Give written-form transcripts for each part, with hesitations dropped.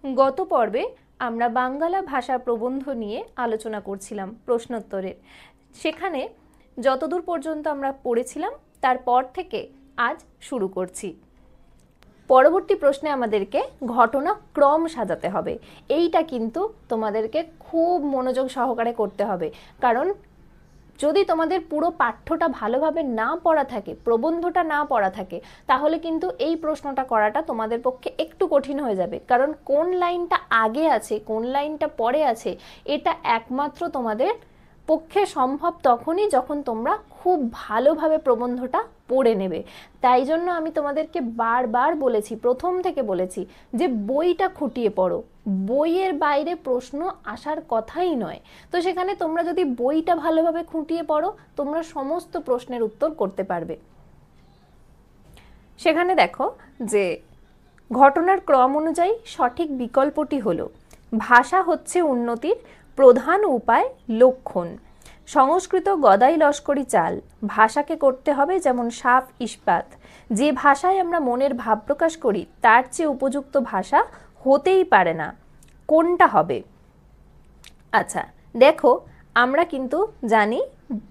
গত পর্বে আমরা বাঙ্গালা ভাষা প্রবন্ধ নিয়ে আলোচনা করছিলাম প্রশ্নোত্তরের। সেখানে যতদূর পর্যন্ত আমরা পড়েছিলাম তারপর থেকে আজ শুরু করছি। পরবর্তী প্রশ্নে আমাদেরকে ঘটনা ক্রম সাজাতে হবে। এইটা কিন্তু তোমাদেরকে খুব মনোযোগ সহকারে করতে হবে, কারণ যদি তোমাদের পুরো পাঠ্যটা ভালোভাবে না পড়া থাকে, প্রবন্ধটা না পড়া থাকে, তাহলে কিন্তু এই প্রশ্নটা করাটা তোমাদের পক্ষে একটু কঠিন হয়ে যাবে। কারণ কোন লাইনটা আগে আছে, কোন লাইনটা পরে আছে, এটা একমাত্র তোমাদের পক্ষে সম্ভব তখনই যখন তোমরা খুব ভালোভাবে প্রবন্ধটা পড়ে নেবে। তাই জন্য আমি তোমাদেরকে বারবার বলেছি, প্রথম থেকে বলেছি যে বইটা খুঁটিয়ে পড়ো, বইয়ের বাইরে প্রশ্ন আসার কথাই নয়। তো সেখানে তোমরা যদি বইটা ভালোভাবে খুঁটিয়ে পড়ো, তোমরা সমস্ত প্রশ্নের উত্তর করতে পারবে। সেখানে দেখো যে ঘটনার ক্রম অনুযায়ী সঠিক বিকল্পটি হলো ভাষা হচ্ছে উন্নতির প্রধান উপায় লক্ষণ। সংস্কৃত গদাই লস্করি চাল, ভাষাকে করতে হবে যেমন সাফ ইস্পাত। যে ভাষায় আমরা মনের ভাব প্রকাশ করি তার চেয়ে উপযুক্ত ভাষা হতেই পারে না। কোনটা হবে? আচ্ছা দেখো, আমরা কিন্তু জানি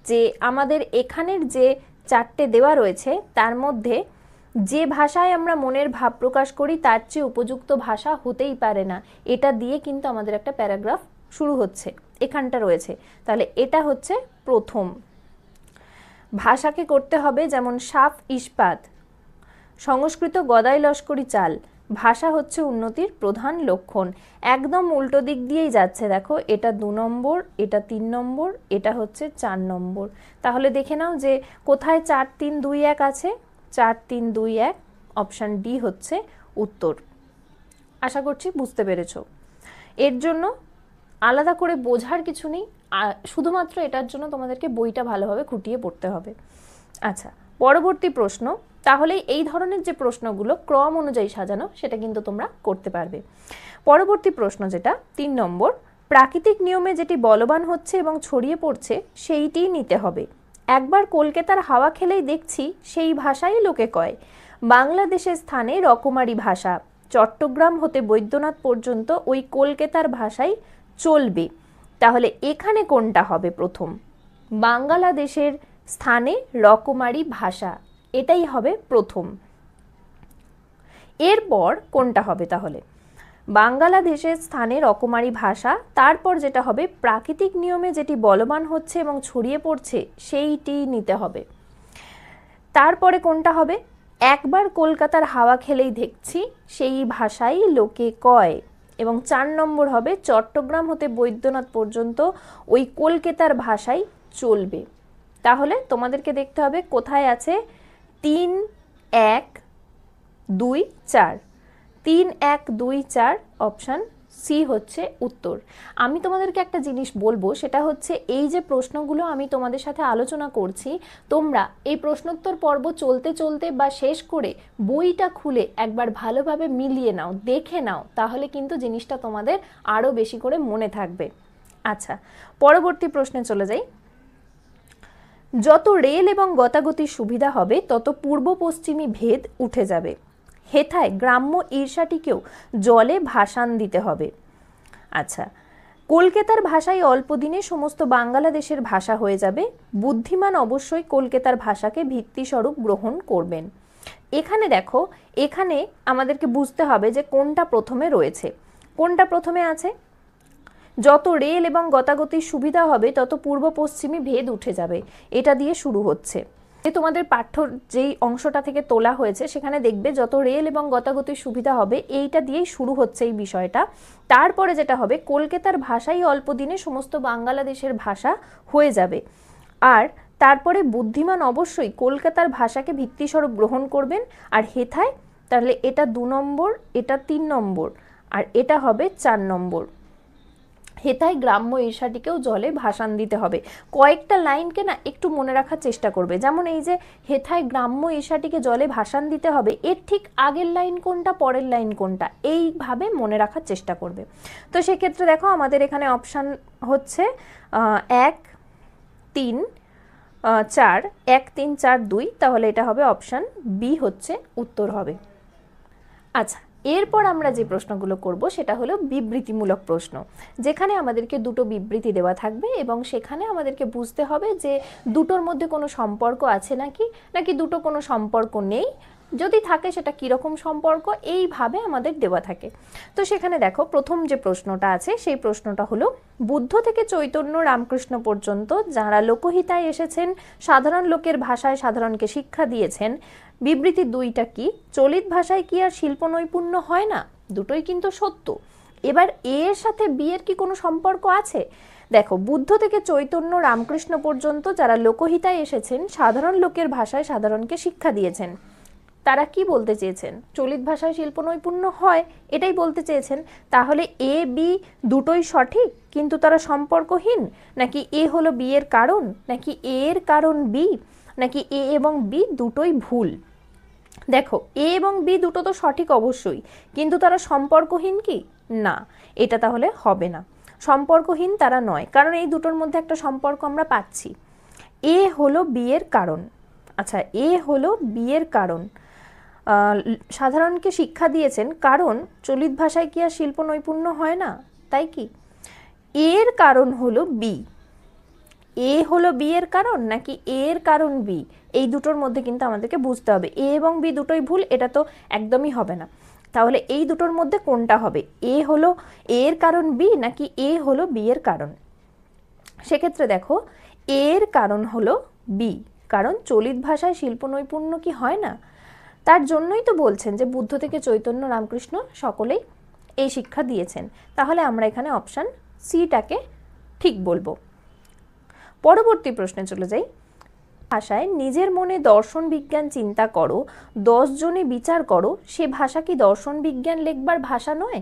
যে আমাদের এখানের যে চারটে দেওয়া রয়েছে তার মধ্যে যে ভাষায় আমরা মনের ভাব প্রকাশ করি তার চেয়ে উপযুক্ত ভাষা হতেই পারে না, এটা দিয়ে কিন্তু আমাদের একটা প্যারাগ্রাফ শুরু হচ্ছে, এখানটা রয়েছে। তাহলে এটা হচ্ছে প্রথম। ভাষাকে করতে হবে যেমন সাফ ইস্পাত, সংস্কৃত গদাই লস্করি চাল, ভাষা হচ্ছে উন্নতির প্রধান লক্ষণ। একদম উল্টো দিক দিয়েই যাচ্ছে। দেখো, এটা 2 নম্বর, এটা 3 নম্বর, এটা হচ্ছে 4 নম্বর। তাহলে দেখে নাও যে কোথায় 4 3 2 1 আছে। 4 3 2 1, অপশান ডি হচ্ছে উত্তর। আশা করছি বুঝতে পেরেছো। এর জন্য আলাদা করে বোঝার কিছু নেই, শুধুমাত্র এটার জন্য তোমাদেরকে বইটা ভালোভাবে খুঁটিয়ে পড়তে হবে। আচ্ছা, পরবর্তী প্রশ্ন। তাহলে এই ধরনের যে প্রশ্নগুলো ক্রম অনুযায়ী সাজানো, সেটা কিন্তু তোমরা করতে পারবে। পরবর্তী প্রশ্ন যেটা 3 নম্বর, প্রাকৃতিক নিয়মে যেটি বলবান হচ্ছে এবং ছড়িয়ে পড়ছে সেইটিই নিতে হবে। একবার কলকাতার হাওয়া খেলেই দেখছি সেই ভাষাই লোকে কয়। বাংলাদেশের স্থানে রকমারি ভাষা, চট্টগ্রাম হতে বৈদ্যনাথ পর্যন্ত ওই কলকাতার ভাষাই চলবে। তাহলে এখানে কোনটা হবে প্রথম? বাংলাদেশের স্থানে রকমারি ভাষা, এটাই হবে প্রথম। এরপর কোনটা হবে? তাহলে বাংলাদেশের স্থানে রকমারি ভাষা, তারপর যেটা হবে প্রাকৃতিক নিয়মে যেটি বলবান হচ্ছে এবং ছড়িয়ে পড়ছে সেইটি নিতে হবে। তারপরে কোনটা হবে? একবার কলকাতার হাওয়া খেলেই দেখছি সেই ভাষাই লোকে কয়। এবং 4 নম্বর হবে চট্টগ্রাম হতে বৈদ্যনাথ পর্যন্ত ওই কলকাতার ভাষাই চলবে। তাহলে তোমাদেরকে দেখতে হবে কোথায় আছে 3 1 2 4। 3 1 2 4, অপশান সি হচ্ছে উত্তর। আমি তোমাদেরকে একটা জিনিস বলবো, সেটা হচ্ছে এই যে প্রশ্নগুলো আমি তোমাদের সাথে আলোচনা করছি, তোমরা এই প্রশ্নোত্তর পর্ব চলতে চলতে বা শেষ করে বইটা খুলে একবার ভালোভাবে মিলিয়ে নাও, দেখে নাও, তাহলে কিন্তু জিনিসটা তোমাদের আরও বেশি করে মনে থাকবে। আচ্ছা, পরবর্তী প্রশ্নে চলে যাই। যত রেল এবং গতাগতির সুবিধা হবে তত পূর্ব পশ্চিমী ভেদ উঠে যাবে। হেথায় গ্রাম্য ঈর্ষাটিকেও জলে ভাসান দিতে হবে। আচ্ছা, কলকাতার ভাষাই অল্প দিনে সমস্ত বাংলাদেশের ভাষা হয়ে যাবে। বুদ্ধিমান অবশ্যই কলকাতার ভাষাকে ভিত্তিস্বরূপ গ্রহণ করবেন। এখানে দেখো, এখানে আমাদেরকে বুঝতে হবে যে কোনটা প্রথমে রয়েছে। কোনটা প্রথমে আছে? যত রেল এবং গতাগতির সুবিধা হবে তত পূর্ব পশ্চিমী ভেদ উঠে যাবে, এটা দিয়ে শুরু হচ্ছে। তোমাদের পাঠ্য যেই অংশটা থেকে তোলা হয়েছে সেখানে দেখবে যত রেল এবং গতাগতির সুবিধা হবে, এইটা দিয়েই শুরু হচ্ছে এই বিষয়টা। তারপরে যেটা হবে কলকাতার ভাষাই অল্প দিনে সমস্ত বাংলাদেশের ভাষা হয়ে যাবে। আর তারপরে বুদ্ধিমান অবশ্যই কলকাতার ভাষাকে ভিত্তিস্বরূপ গ্রহণ করবেন। আর হেথায়, তাহলে এটা 2 নম্বর, এটা 3 নম্বর, আর এটা হবে 4 নম্বর। হেথায় গ্রাম্য ঈর্ষাটিকেও জলে ভাসান দিতে হবে। কয়েকটা লাইনকে না একটু মনে রাখার চেষ্টা করবে। যেমন এই যে হেথায় গ্রাম্য ঈর্ষাটিকে জলে ভাসান দিতে হবে, এর ঠিক আগের লাইন কোনটা, পরের লাইন কোনটা, এইভাবে মনে রাখার চেষ্টা করবে। তো সেক্ষেত্রে দেখো আমাদের এখানে অপশান হচ্ছে 1 3 4, 1 3 4 2, তাহলে এটা হবে অপশান বি হচ্ছে উত্তর হবে। আচ্ছা, এরপর আমরা যে প্রশ্নগুলো করব সেটা হলো বিবৃতিমূলক প্রশ্ন, যেখানে আমাদেরকে দুটো বিবৃতি দেওয়া থাকবে এবং সেখানে আমাদেরকে বুঝতে হবে যে দুটোর মধ্যে কোনো সম্পর্ক আছে নাকি দুটো কোনো সম্পর্ক নেই, যদি থাকে সেটা কীরকম সম্পর্ক, এইভাবে আমাদের দেওয়া থাকে। তো সেখানে দেখো প্রথম যে প্রশ্নটা আছে সেই প্রশ্নটা হলো, বুদ্ধ থেকে চৈতন্য রামকৃষ্ণ পর্যন্ত যাঁরা লোকহিতায় এসেছেন, সাধারণ লোকের ভাষায় সাধারণকে শিক্ষা দিয়েছেন, বিবৃতি দুইটা কি? চলিত ভাষায় কি আর শিল্প নৈপুণ্য হয় না? দুটোই কিন্তু সত্য। এবার এর সাথে বি এর কি কোনো সম্পর্ক আছে? দেখো, বুদ্ধ থেকে চৈতন্য রামকৃষ্ণ পর্যন্ত যারা লোকহিতায় এসেছেন, সাধারণ লোকের ভাষায় সাধারণকে শিক্ষা দিয়েছেন, তারা কি বলতে চেয়েছেন? চলিত ভাষায় শিল্প নৈপুণ্য হয়, এটাই বলতে চেয়েছেন। তাহলে এ বি দুটোই সঠিক কিন্তু তারা সম্পর্কহীন, নাকি এ হলো বি এর কারণ, নাকি এ এর কারণ বি, নাকি এ এবং বি দুটোই ভুল? দেখো, এ এবং বি দুটো তো সঠিক অবশ্যই, কিন্তু তারা সম্পর্কহীন কি? না, এটা তাহলে হবে না। সম্পর্কহীন তারা নয়, কারণ এই দুটোর মধ্যে একটা সম্পর্ক আমরা পাচ্ছি। এ হলো বি এর কারণ। আচ্ছা, এ হলো বি এর কারণ, সাধারণকে শিক্ষা দিয়েছেন, কারণ চলিত ভাষায় কি আর শিল্প নৈপুণ্য হয় না, তাই কি? এর কারণ হলো বি। এ হলো বি এর কারণ নাকি এর কারণ বি, এই দুটোর মধ্যে কিন্তু আমাদেরকে বুঝতে হবে। এ এবং বি দুটোই ভুল, এটা তো একদমই হবে না। তাহলে এই দুটোর মধ্যে কোনটা হবে? এ হলো এর কারণ বি নাকি এ হলো বি এর কারণ? সেক্ষেত্রে দেখো, এর কারণ হলো বি, কারণ চলিত ভাষায় শিল্প নৈপুণ্য কি হয় না? তার জন্যই তো বলছেন যে বুদ্ধ থেকে চৈতন্য রামকৃষ্ণ সকলেই এই শিক্ষা দিয়েছেন। তাহলে আমরা এখানে অপশান সিটাকে ঠিক বলবো। পরবর্তী প্রশ্নে চলে যাই। ভাষায় নিজের মনে দর্শন বিজ্ঞান চিন্তা করো, 10 জনে বিচার করো, সে ভাষা কি দর্শন বিজ্ঞান লেখবার ভাষা নয়?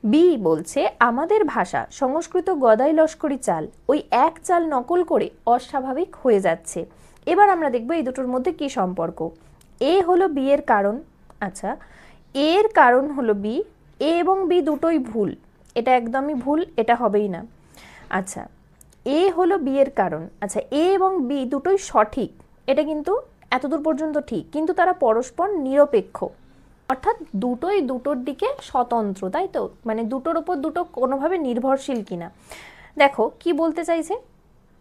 বি বলছে, আমাদের ভাষা সংস্কৃত গদাই লস্করি চাল, ওই এক চাল নকল করে অস্বাভাবিক হয়ে যাচ্ছে। এবার আমরা দেখব এই দুটোর মধ্যে কি সম্পর্ক। এ হলো বি এর কারণ। আচ্ছা, এর কারণ হলো বি, এ এবং বি দুটোই ভুল, এটা একদমই ভুল, এটা হবেই না। আচ্ছা, এ হলো বি এর কারণ। আচ্ছা, এ এবং বি দুটোই সঠিক, এটা কিন্তু এতদূর পর্যন্ত ঠিক, কিন্তু তারা পরস্পর নিরপেক্ষ, অর্থাৎ দুটোই দুটোর দিকে স্বতন্ত্র, তাই তো? মানে দুটোর ওপর দুটো কোনোভাবে নির্ভরশীল কিনা। দেখো কি বলতে চাইছে,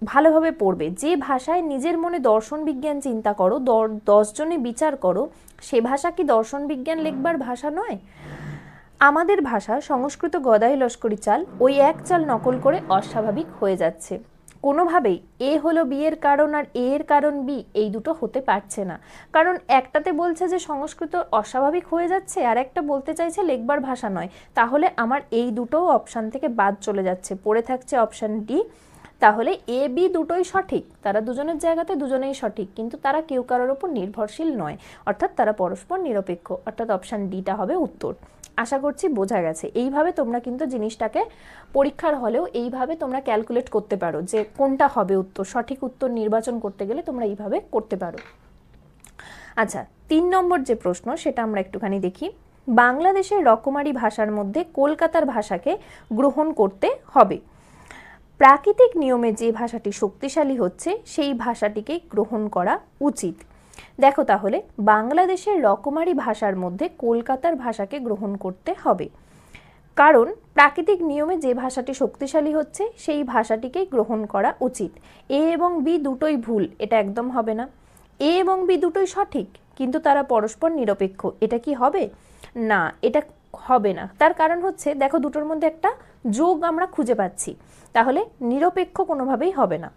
ভালোভাবে পড়বে। যে ভাষায় নিজের মনে দর্শন বিজ্ঞান চিন্তা করো, 10 জনে বিচার করো, সে ভাষা কি দর্শন বিজ্ঞান লেখবার ভাষা নয়? আমাদের ভাষা সংস্কৃত গদাই লস্করি চাল, ওই এক চাল নকল করে অস্বাভাবিক হয়ে যাচ্ছে। কোনোভাবেই এ হলো বি এর কারণ আর এ এর কারণ বি, এই দুটো হতে পারছে না। কারণ একটাতে বলছে যে সংস্কৃত অস্বাভাবিক হয়ে যাচ্ছে, আর একটা বলতে চাইছে লেখবার ভাষা নয়। তাহলে আমার এই দুটো অপশান থেকে বাদ চলে যাচ্ছে, পড়ে থাকছে অপশান ডি। তাহলে এ বি দুটোই সঠিক, তারা দুজনের জায়গাতে দুজনেই সঠিক, কিন্তু তারা কেউ কারোর ওপর নির্ভরশীল নয়, অর্থাৎ তারা পরস্পর নিরপেক্ষ, অর্থাৎ অপশান ডিটা হবে উত্তর। আশা করছি বোঝা গেছে। এইভাবে তোমরা কিন্তু জিনিসটাকে পরীক্ষার হলেও এইভাবে তোমরা ক্যালকুলেট করতে পারো যে কোনটা হবে উত্তর, সঠিক উত্তর নির্বাচন করতে গেলে তোমরা এইভাবে করতে পারো। আচ্ছা, 3 নম্বর যে প্রশ্ন সেটা আমরা একটুখানি দেখি। বাংলাদেশের রকমারি ভাষার মধ্যে কলকাতার ভাষাকে গ্রহণ করতে হবে। প্রাকৃতিক নিয়মে যে ভাষাটি শক্তিশালী হচ্ছে সেই ভাষাটিকে গ্রহণ করা উচিত। দেখো তাহলে, বাংলাদেশের রকমারি ভাষার মধ্যে কলকাতার ভাষাকে গ্রহণ করতে হবে, কারণ প্রাকৃতিক নিয়মে যে ভাষাটি শক্তিশালী হচ্ছে সেই ভাষাটিকেই গ্রহণ করা উচিত। এ এবং বি দুটোই ভুল, এটা একদম হবে না। এ এবং বি দুটোই সঠিক, কিন্তু তারা পরস্পর নিরপেক্ষ, এটা কি হবে? না, এটা হবে না। তার কারণ হচ্ছে, দেখো দুটোর মধ্যে একটা যোগ আমরা খুঁজে পাচ্ছি, তাহলে নিরপেক্ষ কোনোভাবেই হবে না।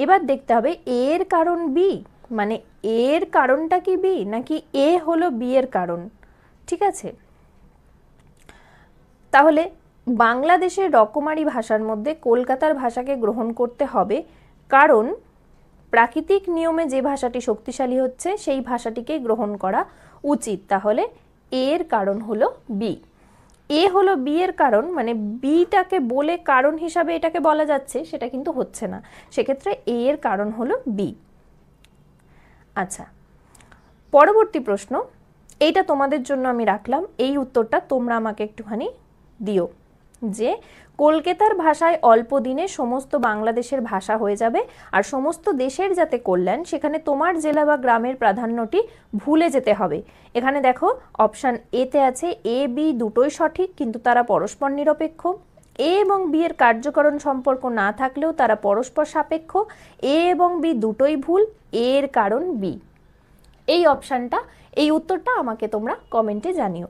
এবার দেখতে হবে এর কারণ বি, মানে এর কারণটা কি বি নাকি এ হলো বি এর কারণ। ঠিক আছে, তাহলে বাংলাদেশের রকমারি ভাষার মধ্যে কলকাতার ভাষাকে গ্রহণ করতে হবে, কারণ প্রাকৃতিক নিয়মে যে ভাষাটি শক্তিশালী হচ্ছে সেই ভাষাটিকেই গ্রহণ করা উচিত। তাহলে এর কারণ হলো বি। এ হলো বি এর কারণ, মানে বিটাকে বলে কারণ হিসাবে এটাকে বলা যাচ্ছে, সেটা কিন্তু হচ্ছে না। সেক্ষেত্রে এ এর কারণ হলো বি। আচ্ছা, পরবর্তী প্রশ্ন, এইটা তোমাদের জন্য আমি রাখলাম, এই উত্তরটা তোমরা আমাকে একটুখানি দিও। যে কলকাতার ভাষায় অল্প দিনে সমস্ত বাংলাদেশের ভাষা হয়ে যাবে, আর সমস্ত দেশের যাতে কল্যাণ সেখানে তোমার জেলা বা গ্রামের প্রাধান্যটি ভুলে যেতে হবে। এখানে দেখো অপশান এতে আছে এ বি দুটোই সঠিক, কিন্তু তারা পরস্পর নিরপেক্ষ। এ এবং বি এর কার্যকরণ সম্পর্ক না থাকলেও তারা পরস্পর সাপেক্ষ। এ এবং বি দুটোই ভুল, এর কারণ বি। এই অপশানটা, এই উত্তরটা আমাকে তোমরা কমেন্টে জানিও।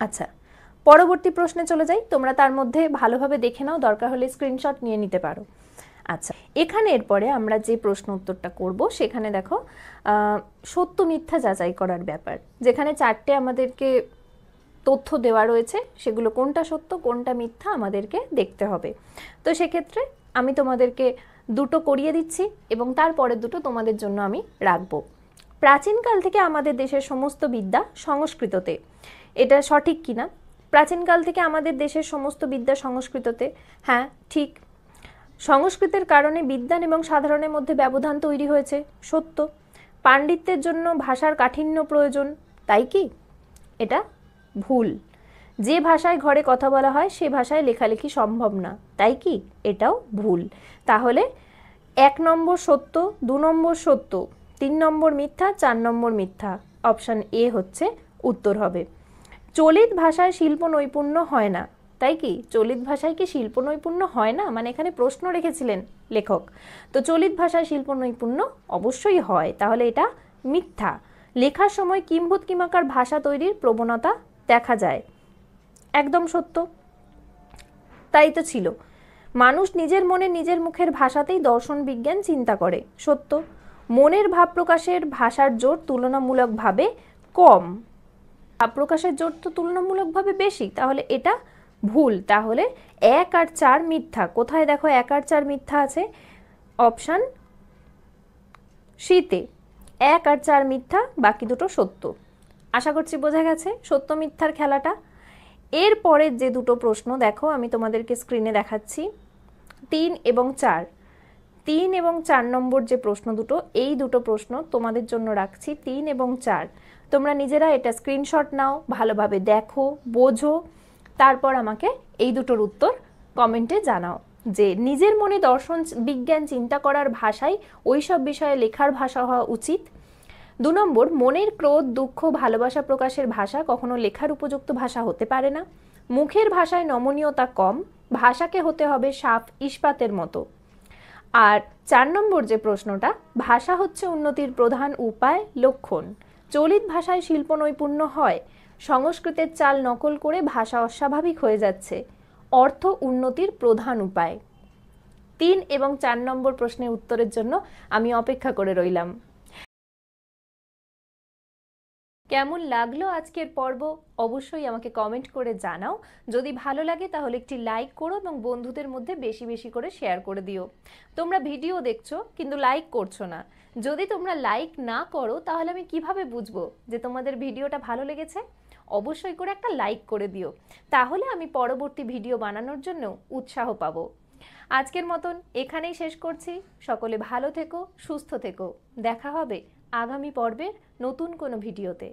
আচ্ছা, পরবর্তী প্রশ্নে চলে যাই। তোমরা তার মধ্যে ভালোভাবে দেখে নাও, দরকার হলে স্ক্রিনশট নিয়ে নিতে পারো। আচ্ছা, এখানে এরপরে আমরা যে প্রশ্ন উত্তরটা করব সেখানে দেখো সত্য মিথ্যা যাচাই করার ব্যাপার, যেখানে 4টে আমাদেরকে তথ্য দেওয়া রয়েছে, সেগুলো কোনটা সত্য কোনটা মিথ্যা আমাদেরকে দেখতে হবে। তো সেক্ষেত্রে আমি তোমাদেরকে দুটো করিয়ে দিচ্ছি এবং তারপরের দুটো তোমাদের জন্য আমি রাখবো। প্রাচীনকাল থেকে আমাদের দেশের সমস্ত বিদ্যা সংস্কৃততে, এটা সঠিক কিনা? প্রাচীনকাল থেকে আমাদের দেশের সমস্ত বিদ্যা সংস্কৃততে, হ্যাঁ ঠিক। সংস্কৃতের কারণে বিদ্বান এবং সাধারণের মধ্যে ব্যবধান তৈরি হয়েছে, সত্য। পাণ্ডিত্যের জন্য ভাষার কাঠিন্য প্রয়োজন, তাই কি? এটা ভুল। যে ভাষায় ঘরে কথা বলা হয় সে ভাষায় লেখালেখি সম্ভব না, তাই কি? এটাও ভুল। তাহলে 1 নম্বর সত্য, 2 নম্বর সত্য, 3 নম্বর মিথ্যা, 4 নম্বর মিথ্যা। অপশান এ হচ্ছে উত্তর হবে। চলিত ভাষায় শিল্প নৈপুণ্য হয় না, তাই কি? চলিত ভাষায় কি শিল্প নৈপুণ্য হয় না? মানে এখানে প্রশ্ন রেখেছিলেন লেখক। তো চলিত ভাষায় শিল্প নৈপুণ্য অবশ্যই হয়, তাহলে এটা মিথ্যা। লেখার সময় কিম্ভূত কিমাকার ভাষা তৈরির প্রবণতা দেখা যায়, একদম সত্য। তাই তো ছিল। মানুষ নিজের মনে নিজের মুখের ভাষাতেই দর্শন বিজ্ঞান চিন্তা করে, সত্য। মনের ভাব প্রকাশের ভাষার জোর তুলনামূলকভাবে কম, ভাব প্রকাশের জোর তো তুলনামূলকভাবে বেশি, তাহলে এটা ভুল। তাহলে 1 আর 4 মিথ্যা। কোথায় দেখো 1 আর 4 মিথ্যা আছে? অপশান সিতে 1 আর 4 মিথ্যা, বাকি দুটো সত্য। আশা করছি বোঝা গেছে সত্য মিথ্যার খেলাটা। এর পরের যে দুটো প্রশ্ন দেখো আমি তোমাদেরকে স্ক্রিনে দেখাচ্ছি, 3 এবং 4। 3 এবং 4 নম্বর যে প্রশ্ন দুটো, এই দুটো প্রশ্ন তোমাদের জন্য রাখছি, 3 এবং 4। তোমরা নিজেরা এটা স্ক্রিনশট নাও, ভালোভাবে দেখো, বোঝো, তারপর আমাকে এই দুটোর উত্তর কমেন্টে জানাও যে নিজের মনে দর্শন বিজ্ঞান চিন্তা করার ভাষাই ওই সব বিষয়ে লেখার ভাষা হওয়া উচিত। 2 নম্বর, মনের ক্রোধ দুঃখ ভালোবাসা প্রকাশের ভাষা কখনো লেখার উপযুক্ত ভাষা হতে পারে না। মুখের ভাষায় নমনীয়তা কম, ভাষাকে হতে হবে সাফ ইস্পাতের মতো। আর 4 নম্বর যে প্রশ্নটা, ভাষা হচ্ছে উন্নতির প্রধান উপায় লক্ষণ। চলিত ভাষায় শিল্প নৈপুণ্য হয়, সংস্কৃতের চাল নকল করে ভাষা অস্বাভাবিক হয়ে যাচ্ছে, অর্থ উন্নতির প্রধান উপায়। 3 এবং 4 নম্বর প্রশ্নের উত্তরের জন্য আমি অপেক্ষা করে রইলাম। কেমন লাগলো আজকের পর্ব অবশ্যই আমাকে কমেন্ট করে জানাও। যদি ভালো লাগে তাহলে একটি লাইক করো এবং বন্ধুদের মধ্যে বেশি বেশি করে শেয়ার করে দিও। তোমরা ভিডিও দেখছো কিন্তু লাইক করছো না। যদি তোমরা লাইক না করো তাহলে আমি কিভাবে বুঝবো যে তোমাদের ভিডিওটা ভালো লেগেছে? অবশ্যই করে একটা লাইক করে দিও, তাহলে আমি পরবর্তী ভিডিও বানানোর জন্য উৎসাহ পাবো। আজকের মতন এখানেই শেষ করছি। সকলে ভালো থেকো, সুস্থ থেকো। দেখা হবে আগামী পর্বের নতুন কোনো ভিডিওতে।